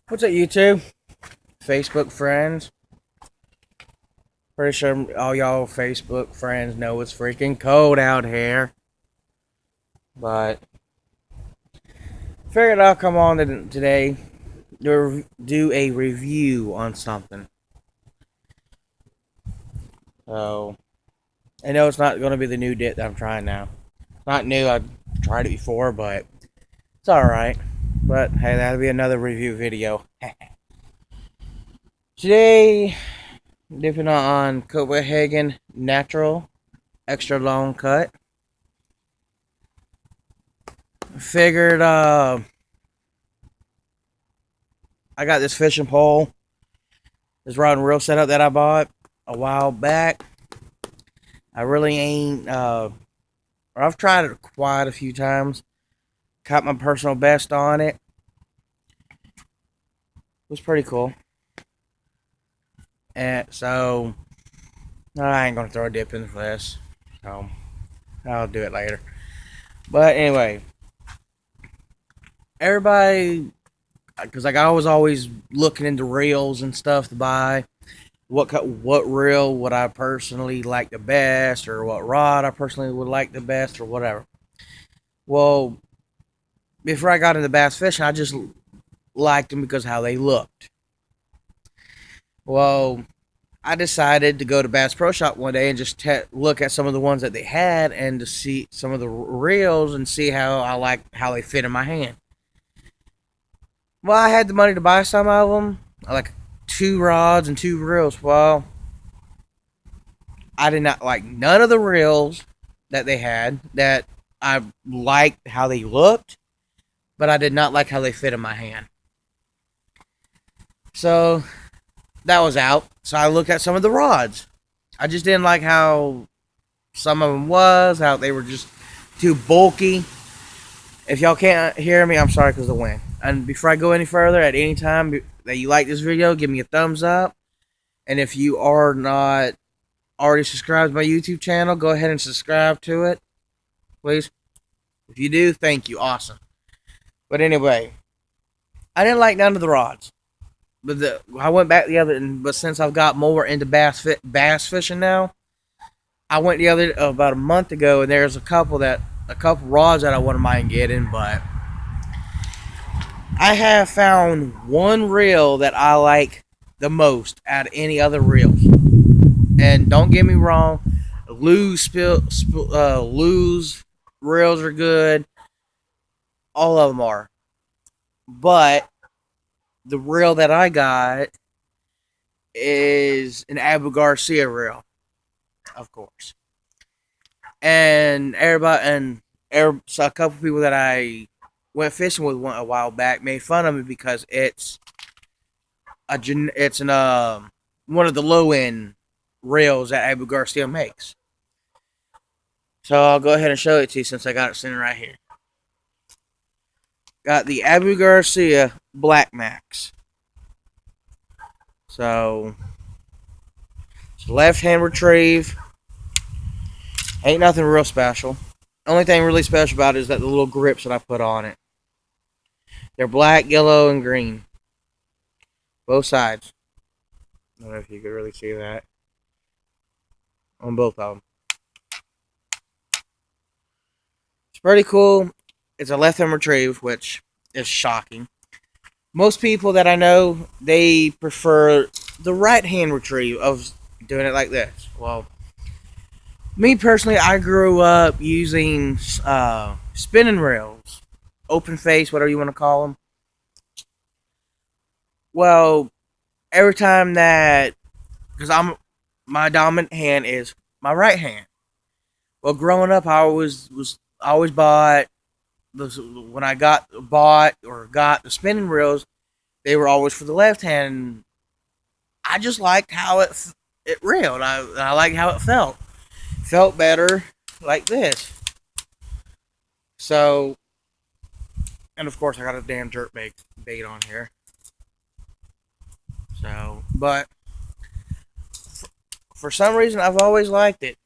What's up, YouTube? Facebook friends? Pretty sure all y'all Facebook friends know it's freaking cold out here. But figured I'll come on today to do a review on something. So, I know it's not going to be the new dip that I'm trying now. Not new, I've tried it before, but it's alright. But hey, that'll be another review video. Today, dipping on Copenhagen Natural Extra Long Cut. Figured I got this fishing pole, this rod and reel setup that I bought a while back. I really ain't I've tried it quite a few times. Caught my personal best on it. It was pretty cool. And so I ain't gonna throw a dip in for this. So I'll do it later. But anyway, everybody, because like I was always looking into reels and stuff to buy. What reel would I personally like the best, or what rod I personally would like the best, or whatever. Well, before I got into bass fishing, I just liked them because of how they looked. Well, I decided to go to Bass Pro Shop one day and just look at some of the ones that they had and to see some of the reels and see how they fit in my hand. Well, I had the money to buy some of them. I like two rods and two reels. Well, I did not like none of the reels that they had. That I liked how they looked, but I did not like how they fit in my hand. So that was out. So I looked at some of the rods. I just didn't like how some of them was, how they were just too bulky. If y'all can't hear me, I'm sorry because of the wind. And before I go any further, at any time that you like this video, give me a thumbs up. And if you are not already subscribed to my YouTube channel, go ahead and subscribe to it, please. If you do, thank you. Awesome. But anyway, I didn't like none of the rods. But I went back the other, but since I've got more into bass fishing now, I went the other about a month ago, and there's a couple rods that I wouldn't mind getting, but I have found one reel that I like the most out of any other reels. And don't get me wrong, Lew's reels are good. All of them are. But the reel that I got is an Abu Garcia reel, of course. And so a couple people that I went fishing with a while back made fun of me because it's one of the low end reels that Abu Garcia makes. So I'll go ahead and show it to you since I got it sitting right here. Got the Abu Garcia Black Max. So it's left hand retrieve. Ain't nothing real special. Only thing really special about it is that the little grips that I put on it. They're black, yellow, and green. Both sides. I don't know if you could really see that. On both of them. It's pretty cool. It's a left hand retrieve, which is shocking. Most people that I know, they prefer the right hand retrieve of doing it like this. Well, me personally, I grew up using spinning reels, open face, whatever you want to call them. Well, every time that, because my dominant hand is my right hand. Well, growing up, I always bought when I got the spinning reels, they were always for the left hand. I just liked how it reeled. I liked how it felt. Felt better like this. So, and of course I got a damn jerk bait on here. So, but for some reason I've always liked it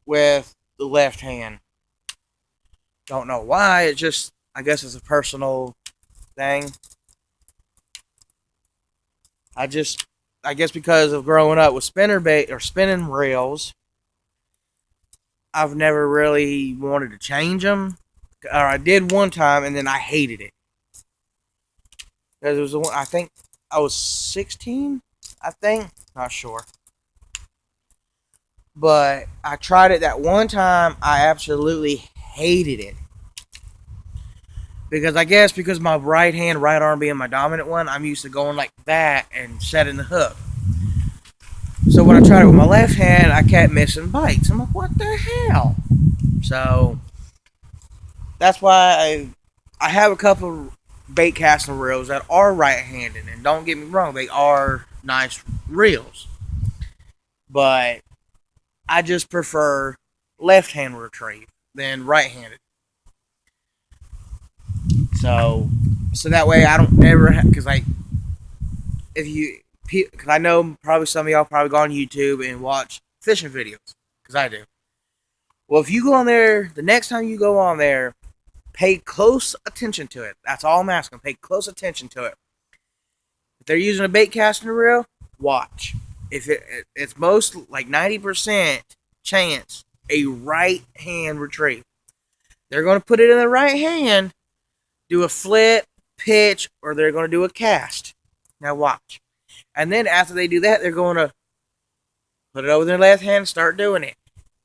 with the left hand. Don't know why. It just, I guess it's a personal thing. I just, I guess because of growing up with spinner bait or spinning reels, I've never really wanted to change them. Or I did one time and then I hated it because it was the one. I think I was 16. I think, not sure, but I tried it that one time. I absolutely hated it because I guess because my right arm being my dominant one, I'm used to going like that and setting the hook. So when I tried it with my left hand, I kept missing bites. I'm like, what the hell? So that's why I have a couple bait casting reels that are right-handed, and don't get me wrong, they are nice reels, but I just prefer left-hand retrieve than right-handed. So that way I don't never because like if you because I know probably some of y'all probably go on YouTube and watch fishing videos because I do. Well, if you go on there, the next time you go on there, pay close attention to it. That's all I'm asking. Pay close attention to it. If they're using a bait casting reel, watch. If it's most like 90% chance a right hand retrieve. They're going to put it in the right hand, do a flip, pitch, or they're going to do a cast. Now watch. And then after they do that, they're going to put it over their left hand and start doing it.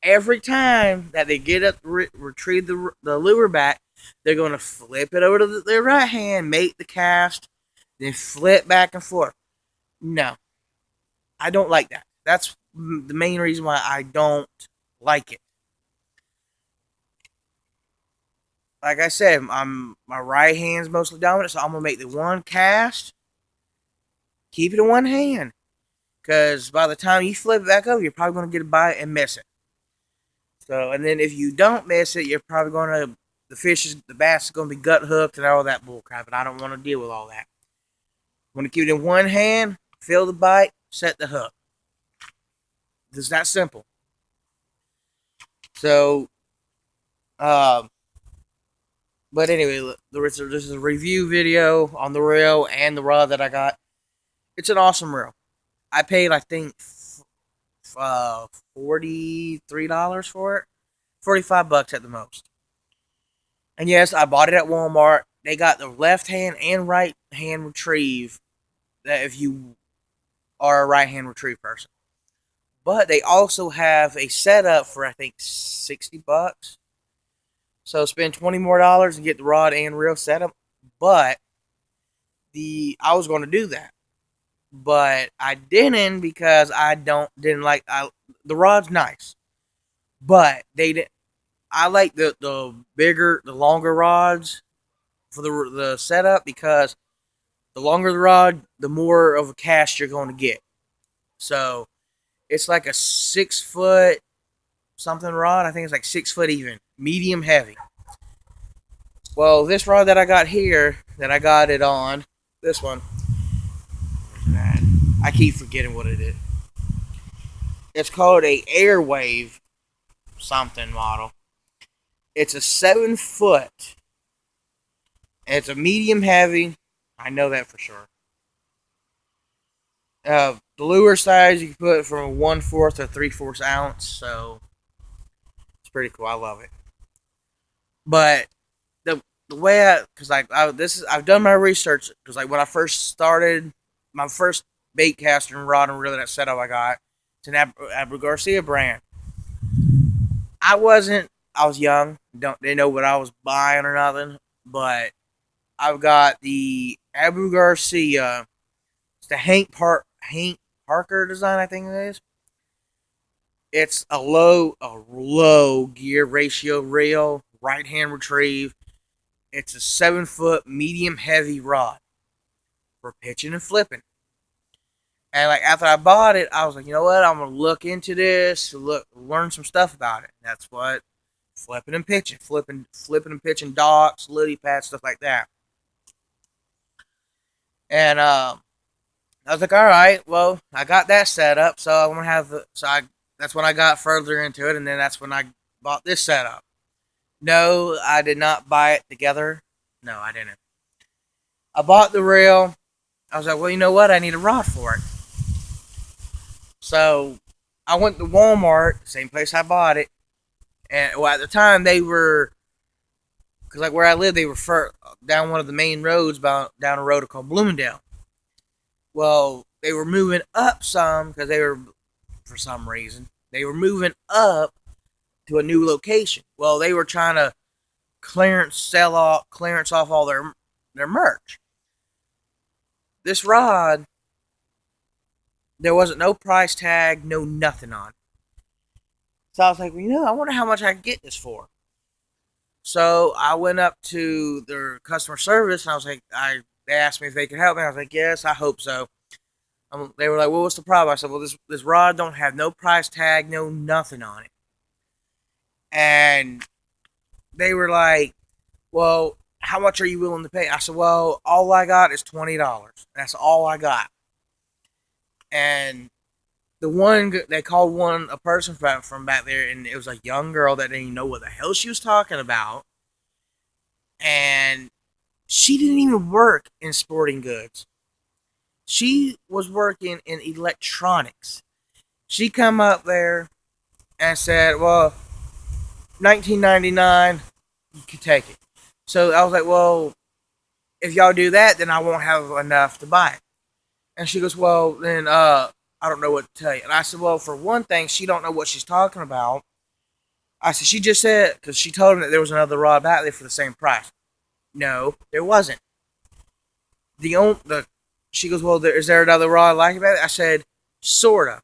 Every time that they get up, retrieve the lure back, they're going to flip it over to their right hand, make the cast, then flip back and forth. No, I don't like that. That's the main reason why I don't like it. Like I said, my right hand's mostly dominant, so I'm gonna make the one cast, keep it in one hand, because by the time you flip it back over, you're probably gonna get a bite and miss it. So, and then if you don't miss it, you're probably gonna the bass is gonna be gut hooked and all that bull crap, and I don't want to deal with all that. I'm gonna keep it in one hand, feel the bite, set the hook. It's that simple. So, um, but anyway, this is a review video on the reel and the rod that I got. It's an awesome reel. I paid, I think, $43 for it. $45 at the most. And yes, I bought it at Walmart. They got the left hand and right hand retrieve. That if you are a right hand retrieve person, but they also have a setup for I think $60. So spend $20 more and get the rod and reel setup. But I was going to do that, but I didn't because I didn't like the rod's nice, but they didn't. I like the bigger, the longer rods for the setup because the longer the rod, the more of a cast you're going to get. So it's like a 6 foot something rod. I think it's like 6 foot even, medium heavy. Well, this rod that I got here, that I got it on, this one, I keep forgetting what it is. It's called a Airwave something model. It's a 7 foot. And it's a medium heavy. I know that for sure. The lure size you can put from 1/4 to 3/4 ounce, so it's pretty cool. I love it. But the way because I've done my research because like when I first started my first bait casting rod and reel that setup I got, it's an Abu Garcia brand. I was young, didn't know what I was buying or nothing, but I've got the Abu Garcia. It's the Hank Parker design, I think it is. It's a low gear ratio reel, right hand retrieve. It's a 7 foot medium heavy rod for pitching and flipping. And like after I bought it, I was like, you know what? I'm gonna look into this, learn some stuff about it. That's what flipping and pitching, flipping and pitching docks, lily pads, stuff like that. And I was like, all right, well, I got that set up, so I'm gonna have that's when I got further into it, and then that's when I bought this setup. No, I did not buy it together. No, I didn't. I bought the reel, I was like, well, you know what? I need a rod for it. So I went to Walmart, same place I bought it. And well, at the time they were, because like where I live, they were down one of the main roads, down a road called Bloomingdale. Well, they were moving up some because they were, for some reason, they were moving up to a new location. Well, they were trying to clearance off all their merch. This rod, there wasn't no price tag, no nothing on it. So I was like, well, I wonder how much I can get this for. So I went up to their customer service and I was like, they asked me if they could help me. I was like, yes, I hope so. They were like, well, what's the problem? I said, well, this rod don't have no price tag, no nothing on it. And they were like, well, how much are you willing to pay? I said, well, all I got is $20. That's all I got. And they called a person from back there, and it was a young girl that didn't even know what the hell she was talking about. And she didn't even work in sporting goods. She was working in electronics. She come up there and said, well, $19.99, you can take it. So I was like, well, if y'all do that, then I won't have enough to buy it. And she goes, well, then I don't know what to tell you. And I said, well, for one thing, she don't know what she's talking about. I said, she just said, because she told him that there was another rod back there for the same price. No, there wasn't. She goes, well, is there another rod like it back there? I said, sorta.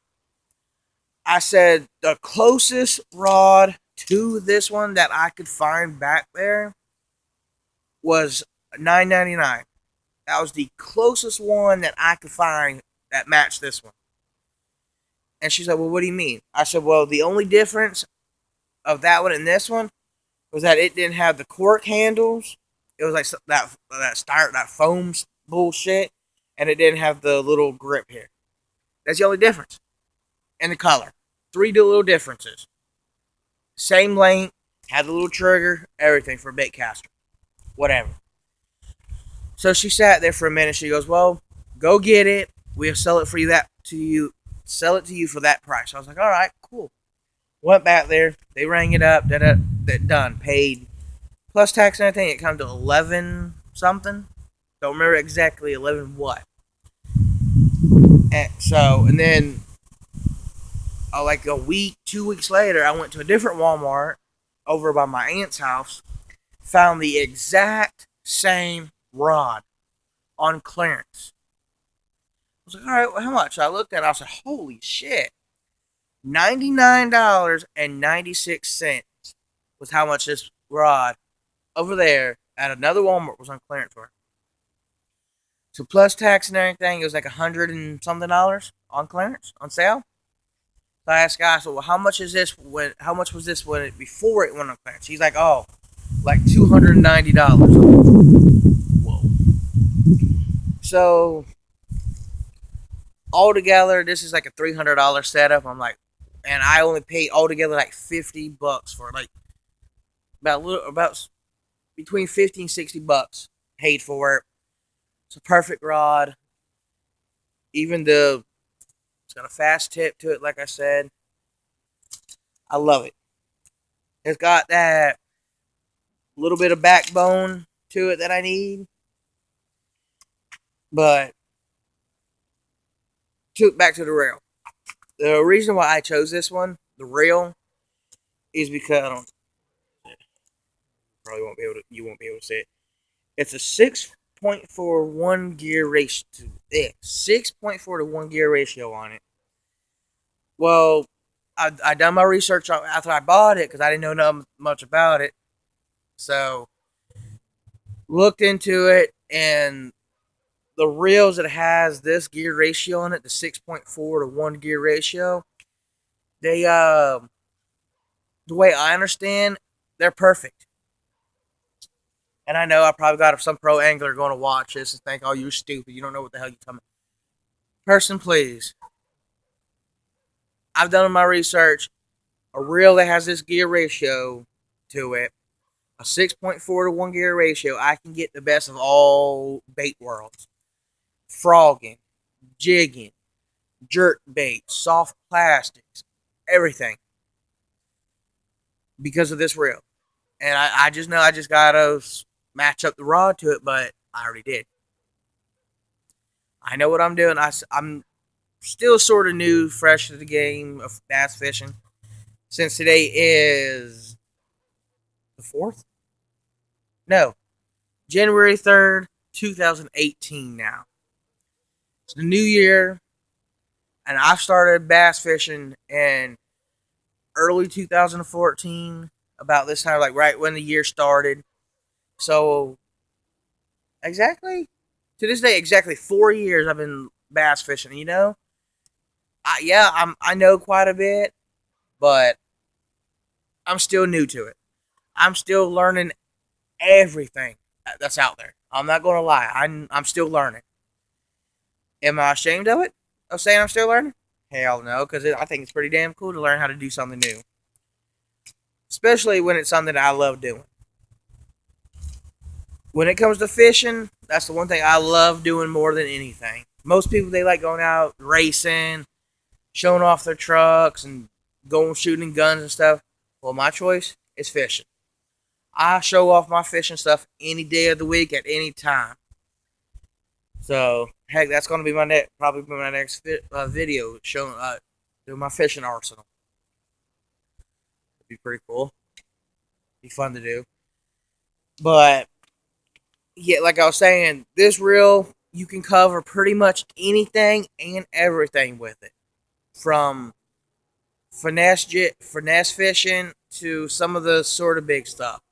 I said, the closest rod to this one that I could find back there was $9.99. That was the closest one that I could find that matched this one. And she said, well, what do you mean? I said, well, the only difference of that one and this one was that it didn't have the cork handles. It was like that foam bullshit, and it didn't have the little grip here. That's the only difference. And the color. 3 little differences. Same length, had the little trigger, everything for a bait caster. Whatever. So she sat there for a minute. She goes, well, go get it. We'll sell it for you sell it to you for that price. I was like, all right, cool. Went back there. They rang it up. Done. Paid. Plus tax and everything, it comes to 11 something. Don't remember exactly 11 what. And then, like a week, 2 weeks later, I went to a different Walmart over by my aunt's house. Found the exact same rod on clearance. I was like, all right, well, how much? I looked at it, I said, holy shit. $99.96 was how much this rod over there at another Walmart was on clearance for. So plus tax and everything, it was like $100 and something on clearance, on sale. So I asked guy, so well, how much was this before it went on clearance? He's like, oh, like $290. Whoa. So altogether, this is like a $300 setup. I'm like, and I only paid altogether like $50 for it, like about between 50 and $60 paid for it. It's a perfect rod. It's got a fast tip to it, like I said. I love it. It's got that little bit of backbone to it that I need. But back to the rail. The reason why I chose this one, the rail, is because you won't be able to see it. It's a 6.4 1 gear ratio. 6.4 to 1 gear ratio on it. Well, I done my research after I bought it because I didn't know much about it. So looked into it, and the reels that has this gear ratio on it, the 6.4 to 1 gear ratio, they the way I understand, they're perfect. And I know I probably got some pro angler going to watch this and think, oh, you're stupid. You don't know what the hell you're talking about. Person, please. I've done my research. A reel that has this gear ratio to it, a 6.4 to 1 gear ratio, I can get the best of all bait worlds. frogging, jigging, jerk bait, soft plastics, everything because of this reel. And I just know I just gotta match up the rod to it, but I already did. I know what I'm doing. I'm still sort of new, fresh to the game of bass fishing. Since today is the 4th? No, January 3rd, 2018 now. It's the new year, and I started bass fishing in early 2014, about this time, like right when the year started. So, exactly to this day, exactly 4 years I've been bass fishing. I know quite a bit, but I'm still new to it. I'm still learning everything that's out there. I'm not gonna lie. I'm still learning. Am I ashamed of it? Of saying I'm still learning? Hell no, because I think it's pretty damn cool to learn how to do something new, especially when it's something that I love doing. When it comes to fishing, that's the one thing I love doing more than anything. Most people they like going out racing, showing off their trucks, and going shooting guns and stuff. Well, my choice is fishing. I show off my fishing stuff any day of the week at any time. So heck, that's gonna be my probably my next video showing doing my fishing arsenal. It'd be pretty cool. Be fun to do. But yeah, like I was saying, this reel you can cover pretty much anything and everything with it, from finesse fishing to some of the sort of big stuff.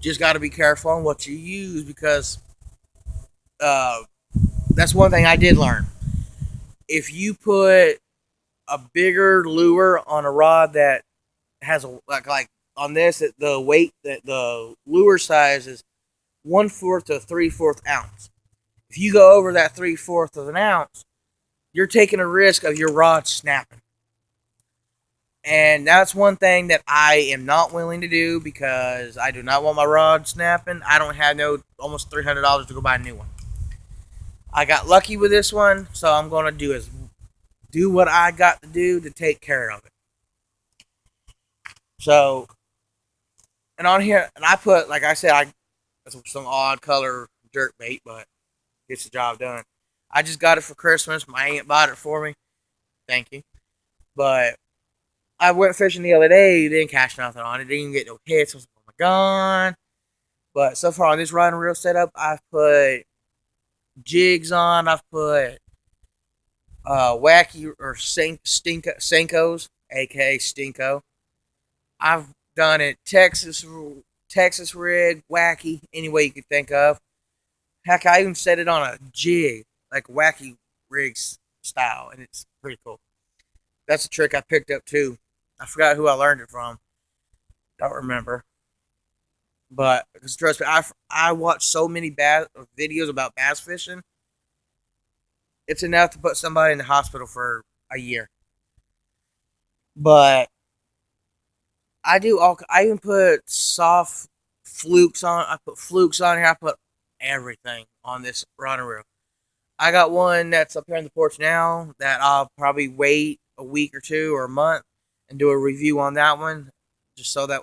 Just got to be careful on what you use because uh, that's one thing I did learn. If you put a bigger lure on a rod that has a like on this, the weight that the lure size is 1/4 to 3/4 ounce. If you go over that 3/4 of an ounce, you're taking a risk of your rod snapping. And that's one thing that I am not willing to do because I do not want my rod snapping. I don't have no almost $300 to go buy a new one. I got lucky with this one, so I'm gonna do what I got to do to take care of it. So, and on here, and I put like I said, I some odd color jerk bait, but gets the job done. I just got it for Christmas. My aunt bought it for me. Thank you. But I went fishing the other day, didn't catch nothing on it, didn't get no hits. I was like, oh my god. But so far on this rod and reel setup, I've put jigs on, I've put wacky or Stinkos, aka Stinko. I've done it Texas rig, wacky, any way you could think of. Heck, I even set it on a jig, like wacky rigs style, and it's pretty cool. That's a trick I picked up too. I forgot who I learned it from. Don't remember. But trust me, I watched so many videos about bass fishing. It's enough to put somebody in the hospital for a year. But I do all. I even put soft flukes on. I put flukes on here. I put everything on this rod and reel. I got one that's up here on the porch now that I'll probably wait a week or two or a month and do a review on that one, just so that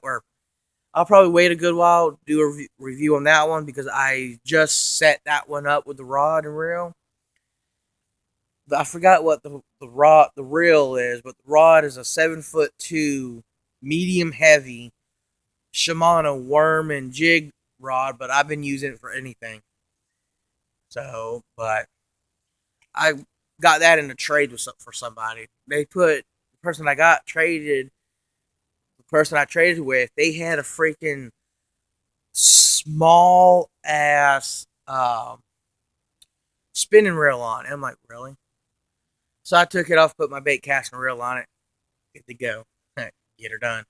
I'll probably wait a good while to do a review on that one because I just set that one up with the rod and reel. I forgot what the reel is, but the rod is a 7'2" medium heavy Shimano worm and jig rod, but I've been using it for anything. So, but I got that in a trade for somebody. The person I traded with, they had a freaking small ass spinning reel on. And I'm like, really? So I took it off, put my bait casting reel on it, good to go. Get her done.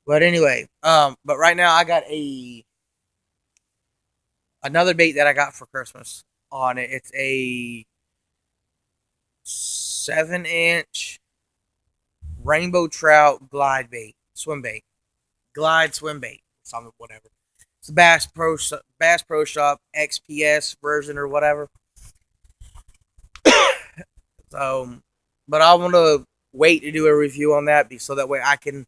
But anyway, but right now I got another bait that I got for Christmas on it. It's a 7-inch rainbow trout swim bait, glide swim bait, something whatever. It's a Bass Pro Shop XPS version or whatever. So, but I want to wait to do a review on that, so that way I can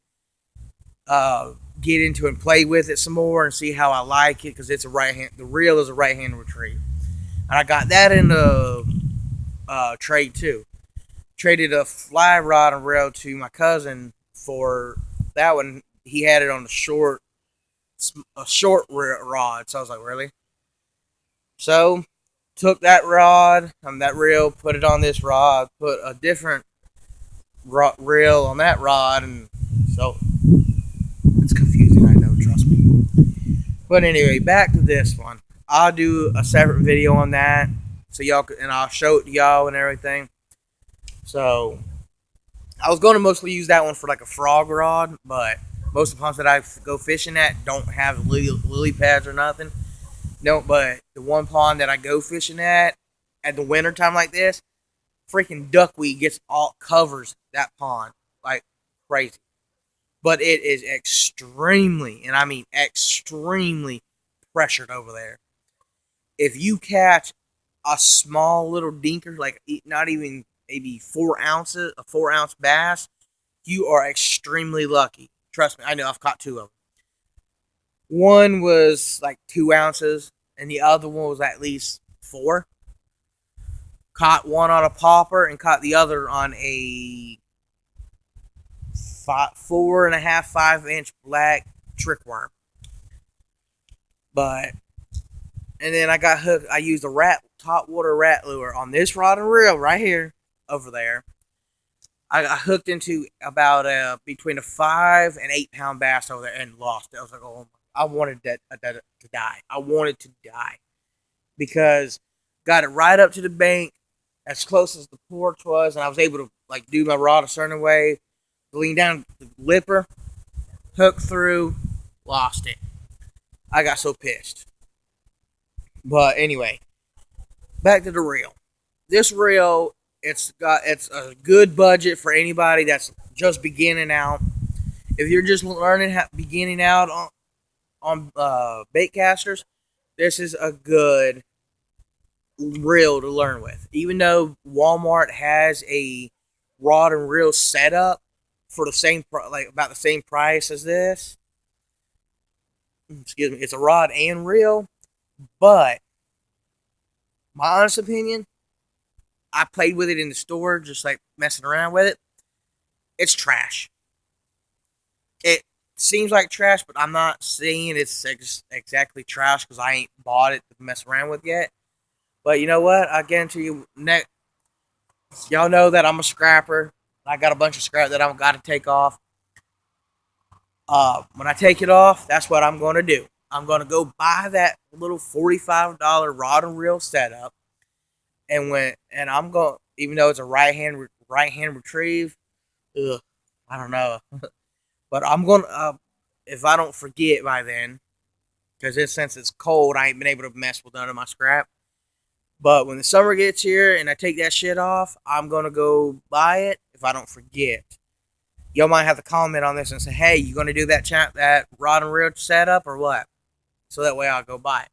uh, get into and play with it some more and see how I like it, because it's a right hand. The reel is a right hand retrieve, and I got that in the trade too. Traded a fly rod and reel to my cousin for that one. He had it on a short rod, so I was like, really? So took that rod, that reel, put it on this rod, put a different reel on that rod, and so it's confusing. I know, trust me. But anyway, back to this one. I'll do a separate video on that, so y'all and I'll show it to y'all and everything. So I was going to mostly use that one for like a frog rod, but most of the ponds that I go fishing at don't have lily pads or nothing. No, but the one pond that I go fishing at the winter time like this, freaking duckweed covers that pond like crazy. But it is extremely, and I mean extremely, pressured over there. If you catch a small little dinker, like not even maybe 4 ounces, a 4 ounce bass, you are extremely lucky. Trust me, I know I've caught two of them. One was like 2 ounces, and the other one was at least four. Caught one on a popper and caught the other on a 4.5, 5 inch black trickworm. But and then I got hooked. I used a top water rat lure on this rod and reel right here over there. I got hooked into about between a 5 and 8 pound bass over there and lost it. I was like, oh, I wanted that to die. I wanted to die because got it right up to the bank, as close as the porch was, and I was able to like do my rod a certain way, lean down the lipper, hook through, lost it. I got so pissed. But anyway, back to the reel. This reel, it's a good budget for anybody that's just beginning out. If you're just beginning out on bait casters, this is a good reel to learn with. Even though Walmart has a rod and reel setup for the same like about the same price as this. Excuse me, it's a rod and reel, but my honest opinion, I played with it in the store, just like messing around with it. It's trash. It seems like trash, but I'm not saying it's exactly trash because I ain't bought it to mess around with yet. But you know what? I guarantee you, y'all know that I'm a scrapper. I got a bunch of scrap that I've got to take off. When I take it off, that's what I'm going to do. I'm going to go buy that little $45 rod and reel setup, and I'm going, even though it's a right hand retrieve. Ugh, I don't know, but I'm going to if I don't forget by then, because since it's cold, I ain't been able to mess with none of my scrap. But when the summer gets here and I take that shit off, I'm going to go buy it if I don't forget. Y'all might have to comment on this and say, hey, you going to do that rod and reel setup or what? So that way I'll go buy it.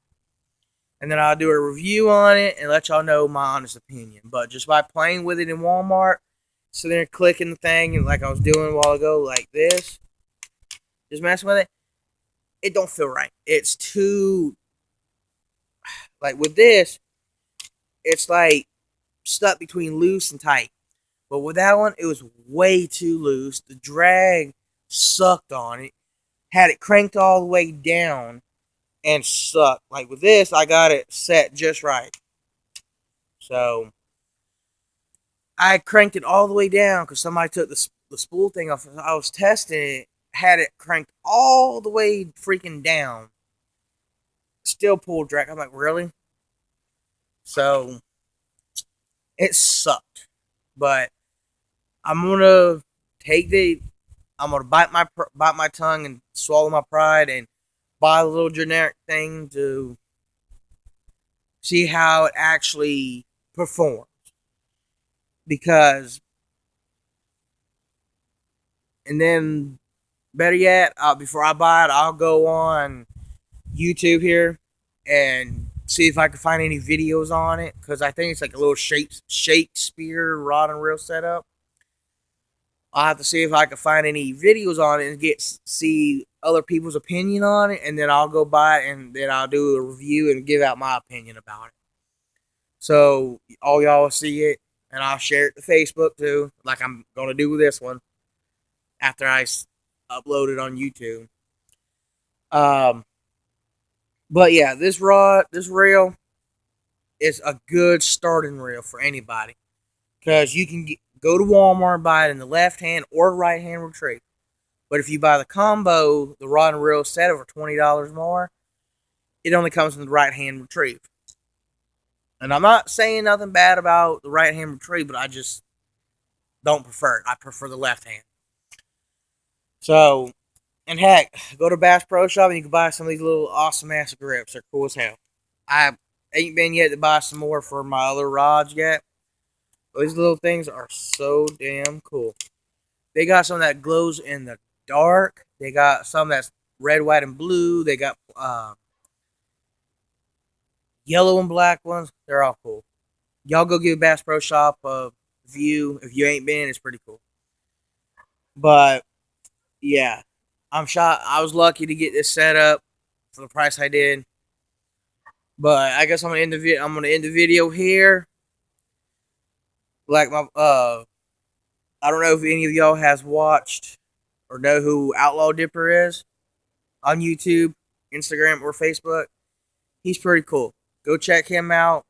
And then I'll do a review on it and let y'all know my honest opinion. But just by playing with it in Walmart, sitting there clicking the thing and like I was doing a while ago, like this, just messing with it, it don't feel right. It's too, like with this, it's like stuck between loose and tight. But with that one, it was way too loose. The drag sucked on it. Had it cranked all the way down and sucked. Like with this, I got it set just right. So I cranked it all the way down because somebody took the spool thing off. I was testing it, had it cranked all the way freaking down. Still pulled drag. I'm like, really? So it sucked. But I'm gonna I'm gonna bite my tongue and swallow my pride and buy a little generic thing to see how it actually performs. Because, and then better yet, before I buy it, I'll go on YouTube here and see if I can find any videos on it, because I think it's like a little Shakespeare rod and reel setup. I'll have to see if I can find any videos on it and see other people's opinion on it, and then I'll go buy it and then I'll do a review and give out my opinion about it. So all y'all will see it, and I'll share it to Facebook too, like I'm gonna do with this one after I upload it on YouTube. Um, but yeah, this reel is a good starting reel for anybody, because you can go to Walmart and buy it in the left hand or right hand retrieve. But if you buy the combo, the rod and reel set for $20 more, it only comes in the right hand retrieve. And I'm not saying nothing bad about the right hand retrieve, but I just don't prefer it. I prefer the left hand. So, and heck, go to Bass Pro Shop and you can buy some of these little awesome ass grips. They're cool as hell. I ain't been yet to buy some more for my other rods yet. These little things are so damn cool. They got some that glows in the dark. They got some that's red, white, and blue. They got yellow and black ones. They're all cool. Y'all go give Bass Pro Shop a view. If you ain't been, it's pretty cool. But yeah, I'm shot. I was lucky to get this set up for the price I did. But I guess I'm gonna end the video here. Like my I don't know if any of y'all has watched or know who Outlaw Dipper is on YouTube, Instagram, or Facebook. He's pretty cool. Go check him out.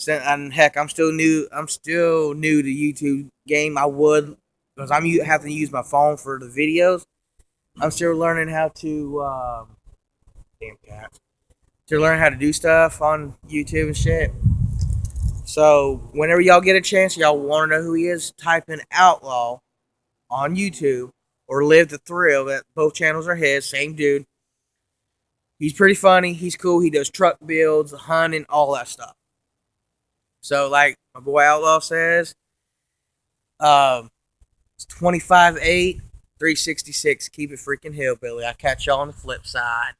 And heck, I'm still new. I'm still new to YouTube game. I would, because I'm having to use my phone for the videos. I'm still learning how to damn cats. To learn how to do stuff on YouTube and shit. So whenever y'all get a chance, y'all want to know who he is, type in Outlaw on YouTube or Live the Thrill. That both channels are his. Same dude. He's pretty funny. He's cool. He does truck builds, hunting, all that stuff. So like my boy Outlaw says, it's 25-8, 366. Keep it freaking hillbilly. I'll catch y'all on the flip side.